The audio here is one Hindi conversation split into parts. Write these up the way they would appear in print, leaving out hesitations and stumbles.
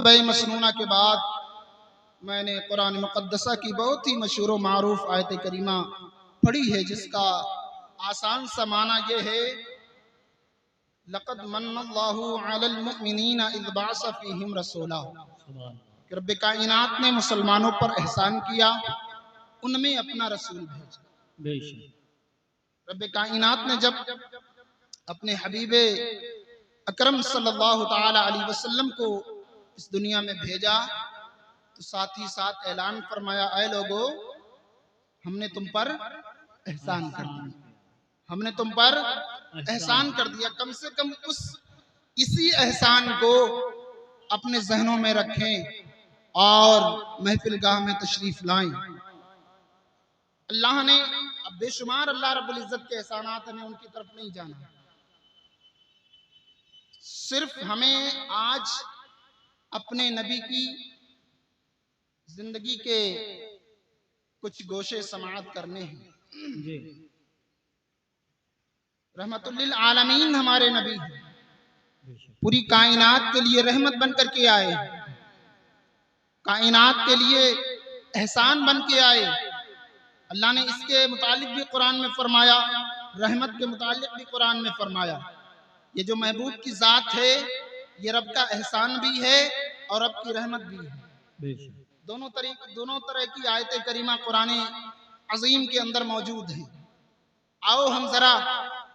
खुतबा मसनूना के बाद मैंने कुरान मुक़द्दसा की बहुत ही मशहूर व मारूफ आयत करीमा पढ़ी है, जिसका आसान सा माना ये है, लक़द मन्नल्लाहु अलल मुमिनीना इज़ बअस फ़ीहिम रसूला। रब कायनात ने मुसलमानों पर एहसान किया, उनमें अपना रसूल भेजा। रब कायनात ने जब अपने हबीबे अकरम सल्लल्लाहु ताला अलैहि वसल्लम को इस दुनिया में भेजा तो साथ ही साथ ऐलान फरमाया, ऐ लोगो, हमने तुम पर एहसान कर दिया, हमने तुम पर एहसान कर दिया। कम से कम इसी एहसान को अपने जहनों में रखें और महफिल गाह में तशरीफ लाएं। अल्लाह ने अब बेशुमार अल्लाह रब्बुल इज्जत के एहसानात हमें उनकी तरफ नहीं जाना, सिर्फ हमें आज अपने नबी की जिंदगी के कुछ गोशे समाअत करने हैं। रहमतुल्लिल आलमीन हमारे नबी पूरी कायनात के लिए रहमत बन करके आए, कायनात के लिए एहसान बन के आए। अल्लाह ने इसके मुतालिक भी कुरान में फरमाया, रहमत के मुतालिक भी कुरान में फरमाया, ये जो महबूब की जात है ये रब का एहसान भी है और रब की रहमत भी है। दोनों तरह की आयत करीमा कुरान अजीम के अंदर मौजूद है। आओ हम जरा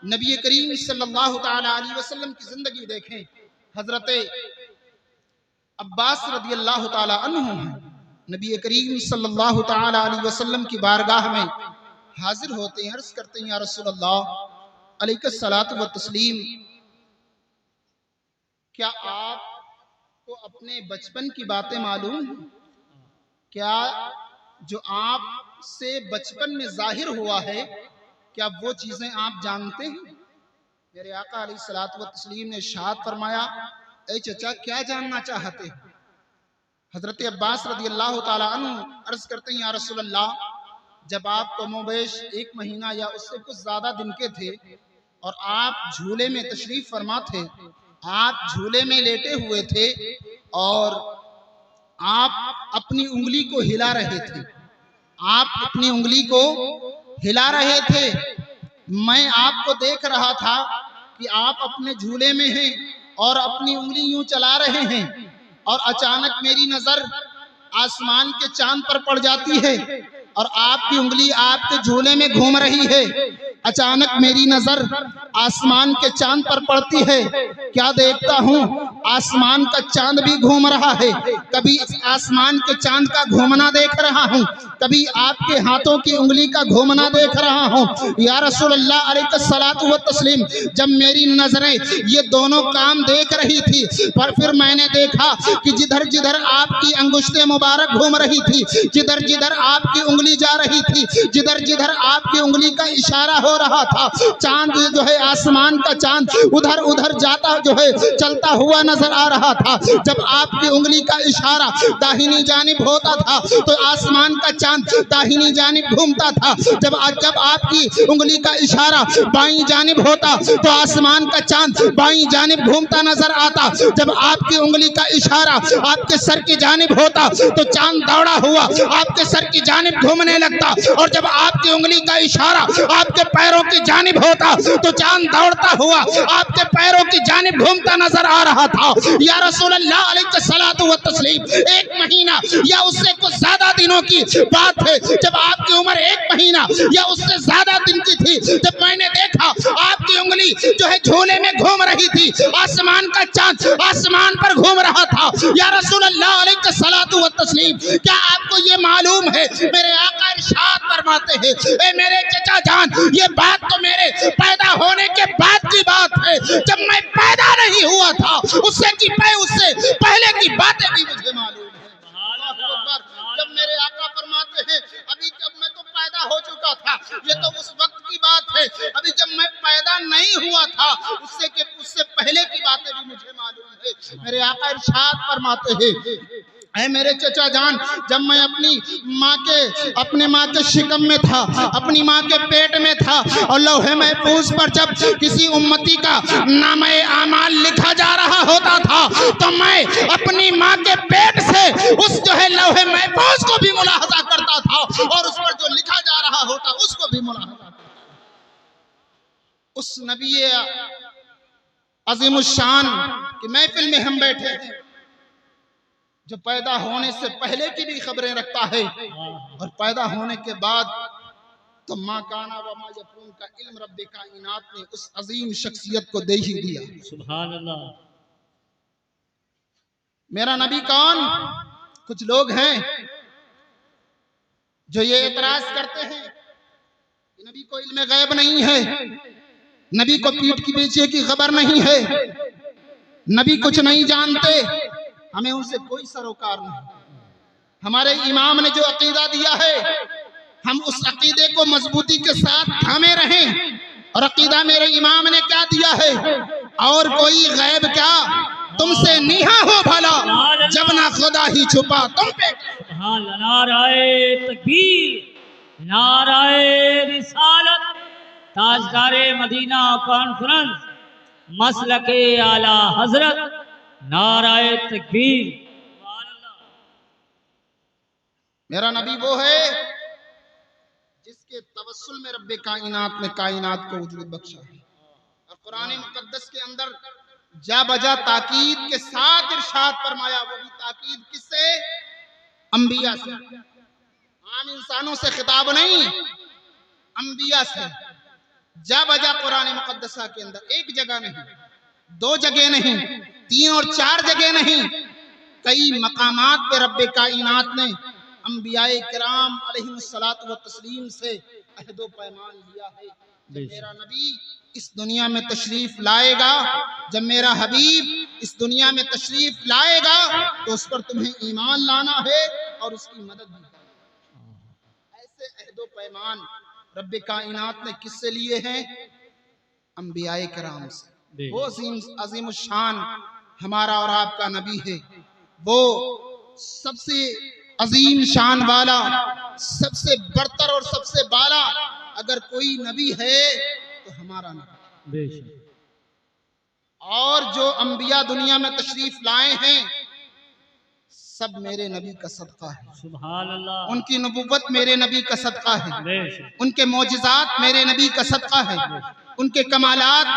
नबी करीम सल्लल्लाहु ताला अलैहि वसल्लम की जिंदगी देखें। हजरत अब्बास रदी अल्लाह ताला अन्हु हैं, नबी करीम सल्लल्लाहु ताला अलैहि वसल्लम की बारगाह में हाजिर होते हैं, अर्ज करते हैं, या रसूल अल्लाह अलैहिस्सलातु सलातु व तस्लीम, क्या आपको अपने बचपन की बातें मालूम? क्या जो आप से बचपन में जाहिर हुआ है, क्या वो चीजें आप जानते हैं? मेरे आका अलैहिस्सलातु व तस्लीम ने इरशाद फरमाया, ऐ चचा, क्या जानना चाहते हो? हजरत अब्बास रदी अल्लाह ताला अन्हु अर्ज करते हैं, या रसूल अल्लाह, जब आप कमोबेश 1 महीना या उससे कुछ ज्यादा दिन के थे और आप झूले में तशरीफ फरमा थे, आप झूले में लेटे हुए थे और आप अपनी उंगली को हिला रहे थे, आप अपनी उंगली को हिला रहे थे। मैं आपको देख रहा था कि आप अपने झूले में हैं और अपनी उंगली यूं चला रहे हैं और अचानक मेरी नजर आसमान के चांद पर पड़ जाती है और आपकी उंगली आपके झूले में घूम रही है। अचानक मेरी नजर आसमान के चांद पर पड़ती है, क्या देखता हूँ, आसमान का चांद भी घूम रहा है। कभी आसमान के चांद का घूमना देख रहा हूँ, कभी आपके हाथों की उंगली का घूमना देख रहा हूँ। या रसूल अल्लाह अलैहिस्सलातु व तस्लीम, जब मेरी नजरें ये दोनों काम देख रही थी, पर फिर मैंने देखा कि जिधर जिधर आपकी अंगुश्ते मुबारक घूम रही थी, जिधर जिधर आपकी उंगली जा रही थी, जिधर जिधर आपकी उंगली का इशारा हो रहा था, चांद जो है, आसमान का चांद उधर उधर जाता जो है, चलता हुआ नजर आ रहा था। जब आपकी उंगली का इशारा दाहिनी जानिब होता था तो आसमान का चांद दाहिनी जानिब घूमता था। जब आपकी उंगली का इशारा बाईं जानिब होता तो आसमान का चांद बाईं जानिब घूमता नजर आता। जब आपकी उंगली का इशारा आपके सर की जानिब होता तो चांद दौड़ा हुआ आपके सर की जानिब घूमने लगता, और जब आपकी उंगली का इशारा आपके पैरों की जानिब होता तो चांद दौड़ता हुआ आपके पैरों की जानिब घूमता नजर आ रहा था। या रसूल अल्लाह अलैहिस्सलातु व तस्लीम, 1 महीना या उससे कुछ ज्यादा दिनों की बात है, जब आपकी उम्र 1 महीना या उससे ज्यादा दिन की थी, जब मैंने देखा आपकी उंगली जो है झूले में घूम रही थी, आसमान का चांद आसमान पर घूम रहा था। या रसूल अल्लाह अलैहिस्सलातु व तस्लीम, क्या आपको ये मालूम है, मेरे आका इरशाद फरमाते हैं, ए मेरे चचा जान, ये बात तो मेरे पैदा होने के बाद की बात है, जब मैं पैदा नहीं हुआ था उससे पहले की बातें भी मुझे मालूम है। जब मेरे आका फरमाते हैं, अभी जब मैं तो पैदा हो चुका था, ये तो उस वक्त की बात है, अभी जब मैं पैदा नहीं हुआ था उससे पहले की बातें भी मुझे मालूम है। मेरे आका इरशाद फरमाते हैं, ऐ मेरे चचा जान, जब मैं अपने माँ के शिकम में था, अपनी माँ के पेट में था, और लौहे महफूज पर जब किसी उम्मती का नामे आमाल लिखा जा रहा होता था, तो मैं अपनी माँ के पेट से उस जो है लौहे महफूज को भी मुलाहजा करता था, और उस पर जो लिखा जा रहा होता उसको भी मुलाहजा करता था। उस नबी अज़ीमुश्शान की महफिल में हम बैठे थे, जो पैदा होने से पहले की भी खबरें रखता है, और पैदा होने के बाद तो माँ काना व मा यकून का इल्म रब्बे कायनात ने उस अजीम शख्सियत को दे ही दिया। सुभान अल्लाह। मेरा नबी कौन? कुछ लोग हैं जो ये एतराज करते हैं कि नबी को इल्म गैब नहीं है, नबी को पीठ के पीछे की खबर नहीं है, नबी कुछ नहीं जानते। हमें उनसे कोई सरोकार नहीं। हमारे इमाम ने जो अकीदा दिया है, हम उस अकीदे को मजबूती के साथ थामे रहें। और अकीदा मेरे इमाम ने क्या दिया है, और कोई गैब क्या तुमसे नीहा हो भला, जब ना खुदा ही छुपा तुम पे। हाँ, नाराए तकबीर, नाराए रिसालत, ताजदारे मदीना कॉन्फ्रेंस, मसलके आला हजरत, नाराए तकबीर। मेरा नबी वो है जिसके तवस्सुल में रब्बे कायनात ने कायनात को वजूद बख्शा है। और कुरान मुकद्दस के अंदर जा बजा ताकीद के साथ इरशाद फरमाया, वो भी ताकीद किससे? अंबिया से। आम इंसानों से खिताब नहीं, अंबिया से। जा बजा कुरान मुकद्दसा के अंदर एक जगह नहीं, दो जगह नहीं, 3 और 4 जगह नहीं, कई मकामात पे रब्बे कायनात ने अंबियाए किराम अलैहिस्सलातु व तस्लीम से अहदो पैमान लिया है। जब मेरा नबी इस दुनिया में तशरीफ लाएगा, जब मेरा हबीब इस दुनिया में तशरीफ लाएगा, तो उस पर तुम्हें ईमान लाना है और उसकी मदद भी करना। ऐसे अहदो पैमान रब्बे कायनात ने किससे लिए हैं? अंबियाए किराम से। वो अज़ीमुश्शान हमारा और आपका नबी है, वो सबसे अजीम शान वाला, सबसे बरतर और सबसे बाला अगर कोई नबी है तो हमारा नबी। और जो अंबिया दुनिया में तशरीफ लाए हैं, सब मेरे नबी का सदका है। सुभान अल्लाह। उनकी नबुव्वत मेरे नबी का सदका है, उनके मौजिज़ात मेरे नबी का सदका है, उनके कमालात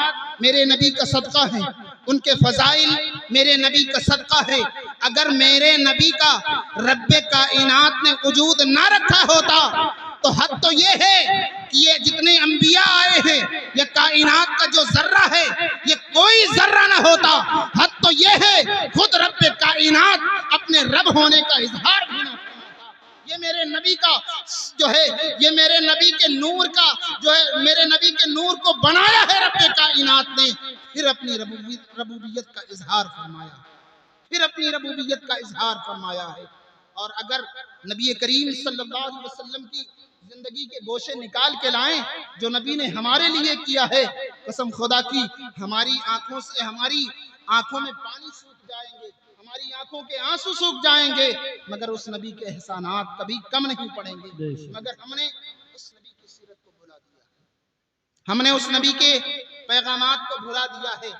मेरे नबी का सदका है, उनके फजाइल मेरे नबी का सदका है। अगर मेरे नबी का रब्बे कायनात ने वजूद ना रखा होता, तो हद तो ये है कि ये जितने अंबिया आए हैं, ये कायनात का जो जर्रा है, ये कोई जर्रा ना होता। हद तो ये है खुद रब्बे कायनात अपने रब होने का इजहार भी ना फरमाता। ये मेरे नबी का जो है, ये मेरे नबी के नूर का जो है, मेरे नबी के नूर को बनाया है रब्बे कायनात ने, फिर अपनी रबूबियत का इजहार फरमाया, फिर अपनी रबूबियत का इजहार फरमाया है। और अगर नबी करीम सल्लल्लाहु अलैहि वसल्लम की जिंदगी के गोशे निकाल के लाएं, जो नबी ने हमारे लिए किया है, कसम खुदा की हमारी आंखों से, हमारी आंखों में पानी सूख जाएंगे, हमारी आंखों के आंसू सूख जाएंगे, मगर उस नबी के एहसानात कभी कम नहीं पड़ेंगे। मगर हमने उस नबी की सीरत को भुला दिया है, हमने उस नबी के पैगामात को भुला दिया है।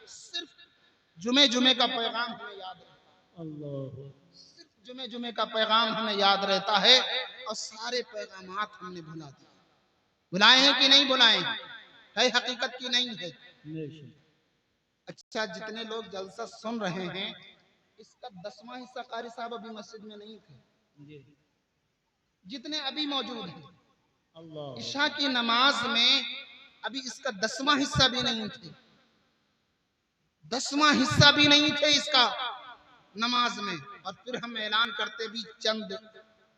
सिर्फ जुमे जुमे का पैगाम हमें याद रहता है, सिर्फ जुमे जुमे का पैगाम हमें याद रहता है, और सारे पैगामात हमने भुला दिए। भुलाए हैं कि नहीं भुलाए? है हकीकत की नहीं है? अच्छा, जितने लोग जलसा सुन रहे हैं, इसका 10वां हिस्सा कारी साहब अभी मस्जिद में नहीं थे, जितने अभी मौजूद हैं, इशा की नमाज में अभी इसका 10वां हिस्सा भी नहीं थे, 10वां हिस्सा भी नहीं थे इसका नमाज में। और फिर हम ऐलान करते भी चंद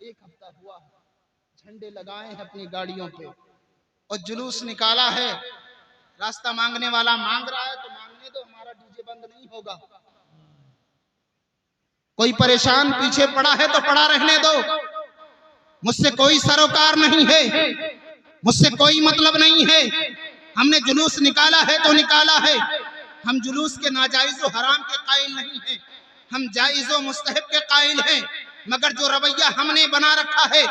1 हफ्ता हुआ, झंडे लगाए हैं अपनी गाड़ियों पे और जुलूस निकाला है। रास्ता मांगने वाला मांग रहा है तो मांगने दो, हमारा डीजे बंद नहीं होगा। कोई परेशान पीछे पड़ा है तो पड़ा रहने दो, मुझसे कोई सरोकार नहीं है, मुझसे कोई मतलब नहीं है। हमने जुलूस निकाला है तो निकाला है, हम जुलूस के नाजायज और हराम के कायल नहीं हैं। हम जायज़ व मुस्तहब के कायल हैं, मगर जो रवैया हमने बना रखा है,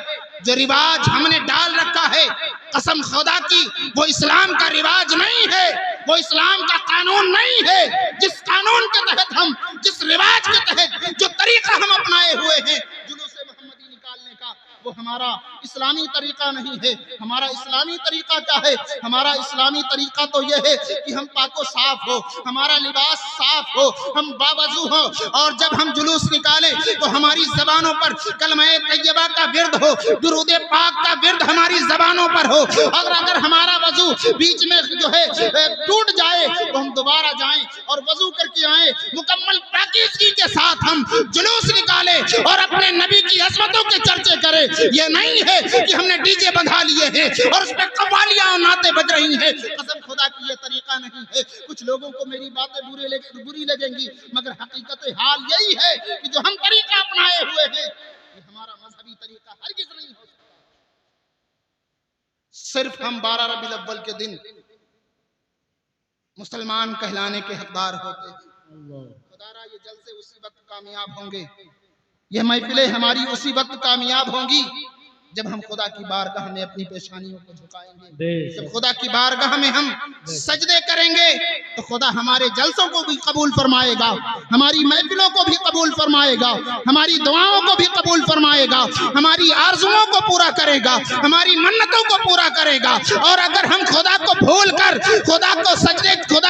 जो रिवाज हमने डाल रखा है, कसम खुदा की वो इस्लाम का रिवाज नहीं है, वो इस्लाम का कानून नहीं है। जिस कानून के तहत हम, जिस रिवाज के तहत जो तरीका हम अपनाए हुए हैं जुलूस मोहम्मदी निकालने का, वो हमारा इस्लामी तरीका नहीं है। हमारा इस्लामी तरीका क्या है? हमारा इस्लामी तरीका तो यह है कि हम पाको साफ हो, हमारा लिबास साफ हो, हम बावजू हो, और जब हम जुलूस निकाले तो हमारी जबानों पर कलमा तैयबा का विर्द हो, दुरूद पाक का विर्द हमारी जबानों पर हो। और अगर हमारा वजू बीच में जो है टूट जाए तो हम दोबारा जाएं और वजू करके आए, मुकम्मल पाकीज़गी के साथ हम जुलूस निकाले और अपने नबी की अज़मतों के चर्चे करें। ये नहीं है कि हमने डीजे बंधा लिए हैं और उस पे कव्वालियां और नाते बज रही हैं। कसम खुदा की ये तरीका नहीं है। कुछ लोगों को मेरी बातें बुरी लगेंगी, मगर हकीकत हाल यही है कि जो हम तरीका अपनाए हुए हैं ये हमारा मजहबी तरीका हरगिज़ नहीं हो सकता। सिर्फ हम 12 रबीउल अव्वल के दिन मुसलमान कहलाने के हकदार होते हैं। खुदारा ये जलसे उसी वक्त कामयाब होंगे, ये महफिलें हमारी उसी वक्त कामयाब होंगी जब हम खुदा की बारगाह में अपनी पेशानियों को झुकाएंगे, जब खुदा की बारगाह में हम सजदे करेंगे तो खुदा हमारे जलसों को भी कबूल फरमाएगा, हमारी महफिलों को भी कबूल फरमाएगा, हमारी दुआओं को भी कबूल फरमाएगा, हमारी आरज़ुओं को पूरा करेगा, हमारी मन्नतों को पूरा करेगा। और अगर हम खुदा को भूल कर, खुदा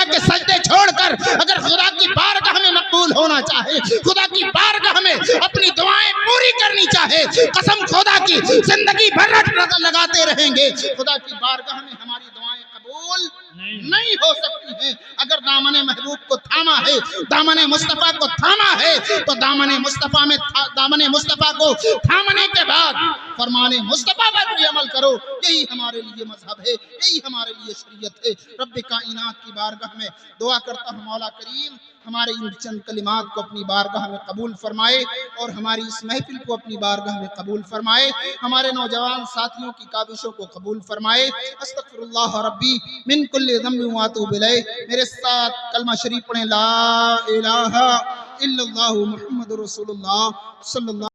के सजदे छोड़कर अगर खुदा की बारगाह में मकबूल होना चाहे, खुदा की बारगाह में अपनी दुआएं पूरी करनी चाहे, कसम खुदा की जिंदगी भर लगाते रहेंगे, खुदा की बारगाह में हमारी दुआएं कबूल नहीं हो सकती हैं। अगर दामने महबूब को थामा है, दामने मुस्तफा को थामा है, तो दामने मुस्तफा को थामने के बाद फरमाने मुस्तफा पर भी अमल करो। यही हमारे लिए मजहब है, यही हमारे लिए शरीयत है। रब्बे कायनात की बारगाह में दुआ करता हूँ मौला करीम हमारे इन चंद कलिमात को अपनी बारगाह में कबूल फरमाए और हमारी इस महफिल को अपनी बारगाह में कबूल फरमाए, हमारे नौजवान साथियों की काबिशों को कबूल फरमाए। अस्तगफिरुल्लाह रब्बी मिन कुल्लि ज़म्बिन व अतूबु इलैह। मेरे साथ कलमा शरीफ पढ़ें, ला इलाहा इल्लल्लाहु मुहम्मदुर रसूलुल्लाह सल्लल्लाहु